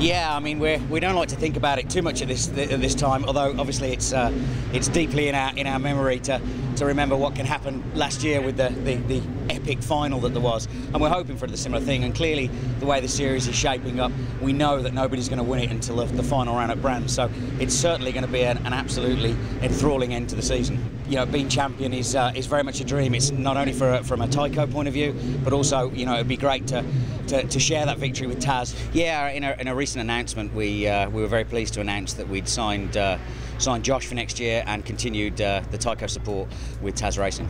Yeah, I mean, we don't like to think about it too much at this time, although obviously it's deeply in our memory to remember what can happen last year with the epic final that there was, and we're hoping for the similar thing. And clearly, the way the series is shaping up, we know that nobody's going to win it until the final round at Brands. So it's certainly going to be an absolutely enthralling end to the season. You know, being champion is very much a dream. It's not only from a Tyco point of view, but also, you know, it'd be great to share that victory with Taz. Yeah, in a recent announcement, we were very pleased to announce that we'd signed Josh for next year and continued the Tyco support with Taz Racing.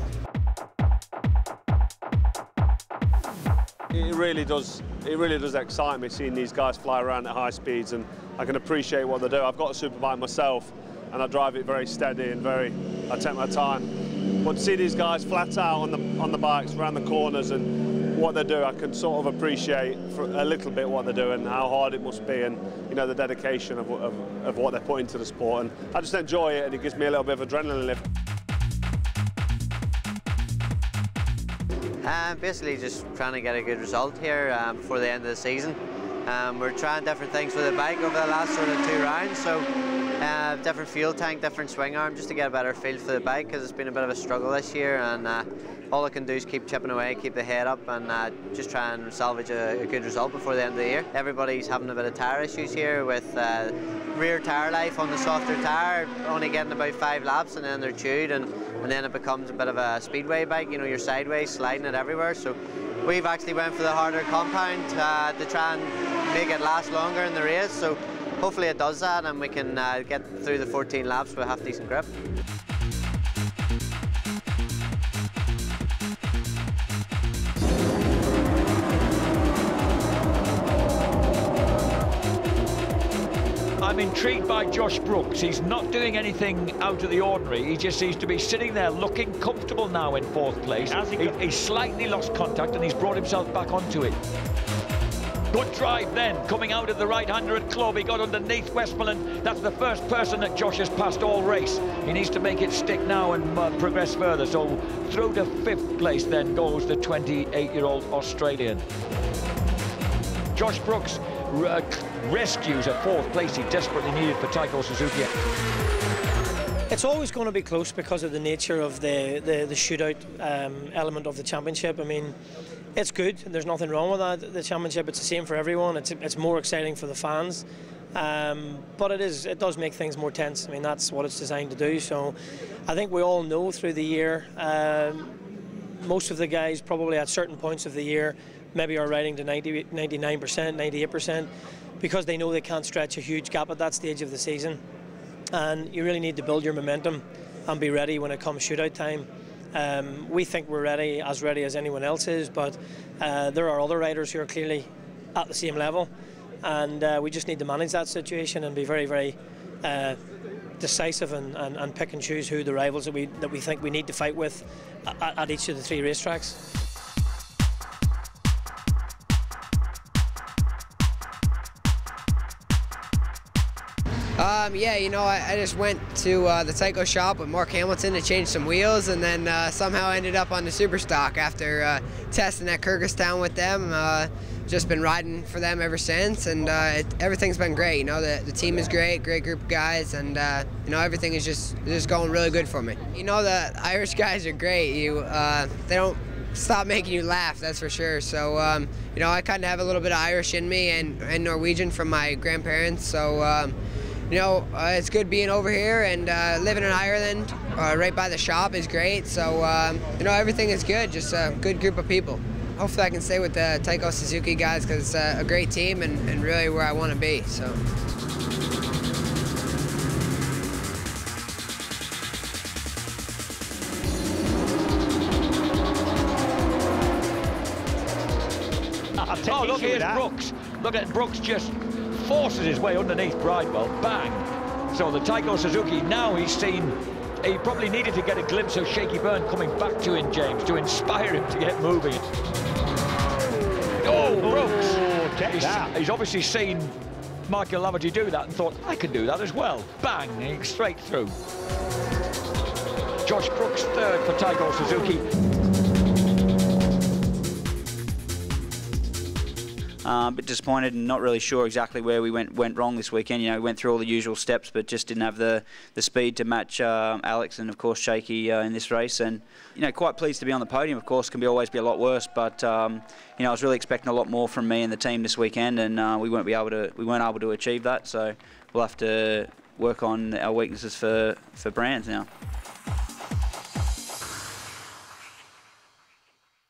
It really does excite me seeing these guys fly around at high speeds, and I can appreciate what they do. I've got a superbike myself, and I drive it very steady and I take my time. But to see these guys flat out on the bikes around the corners and what they do, I can sort of appreciate for a little bit what they do and how hard it must be, and you know, the dedication of what they put into the sport. And I just enjoy it, and it gives me a little bit of adrenaline lift. Basically just trying to get a good result here before the end of the season. We're trying different things with the bike over the last sort of 2 rounds, so different fuel tank, different swing arm, just to get a better feel for the bike, because it's been a bit of a struggle this year, and all I can do is keep chipping away, keep the head up, and just try and salvage a good result before the end of the year. Everybody's having a bit of tyre issues here with rear tyre life on the softer tyre, only getting about 5 laps, and then they're chewed, and then it becomes a bit of a speedway bike. You know, you're sideways, sliding it everywhere. So we've actually went for the harder compound to try and make it last longer in the race. So hopefully it does that, and we can get through the 14 laps with half decent grip. I'm intrigued by Josh Brookes. He's not doing anything out of the ordinary. He just seems to be sitting there looking comfortable now in 4th place. He's slightly lost contact and he's brought himself back onto it. Good drive then, coming out of the right-hander at Club. He got underneath Westmoreland. That's the first person that Josh has passed all race. He needs to make it stick now and progress further. So through to 5th place then goes the 28-year-old Australian. Josh Brookes rescues at 4th place he desperately needed for Tyco Suzuki. It's always going to be close because of the nature of the shootout element of the championship. I mean, it's good, and there's nothing wrong with that. The championship, it's the same for everyone. It's more exciting for the fans, but it does make things more tense. I mean, that's what it's designed to do. So I think we all know through the year, most of the guys probably at certain points of the year maybe are riding to 99%, 98%, because they know they can't stretch a huge gap at that stage of the season. And you really need to build your momentum and be ready when it comes shootout time. We think we're ready as anyone else is, but there are other riders who are clearly at the same level, and we just need to manage that situation and be very, very decisive and pick and choose who the rivals that we think we need to fight with at each of the 3 racetracks. Yeah, you know, I just went to the Tyco shop with Mark Hamilton to change some wheels, and then somehow ended up on the Superstock after testing at Kyrgyzstan with them. Just been riding for them ever since, and everything's been great. You know, the team is great group of guys, and you know, everything is just going really good for me. You know, the Irish guys are great. They don't stop making you laugh, that's for sure. So you know, I kind of have a little bit of Irish in me and Norwegian from my grandparents. So you know, it's good being over here, and living in Ireland right by the shop is great. So you know, everything is good, just a good group of people. Hopefully I can stay with the Tyco Suzuki guys, because it's a great team and really where I want to be. So. Oh, look, here's Brookes. Look at Brookes, just forces his way underneath Bridewell. Bang. So the Tyco Suzuki, now he's seen, he probably needed to get a glimpse of Shaky Byrne coming back to him, James, to inspire him to get moving. Oh, Brookes. He's obviously seen Michael Laverty do that and thought, I can do that as well. Bang, straight through. Josh Brookes, 3rd for Tyco Suzuki. A bit disappointed and not really sure exactly where we went wrong this weekend. You know, we went through all the usual steps, but just didn't have the speed to match Alex and of course Shaky in this race. And you know, quite pleased to be on the podium. Of course, can always be a lot worse, but you know, I was really expecting a lot more from me and the team this weekend, and we weren't able to achieve that. So we'll have to work on our weaknesses for brands now.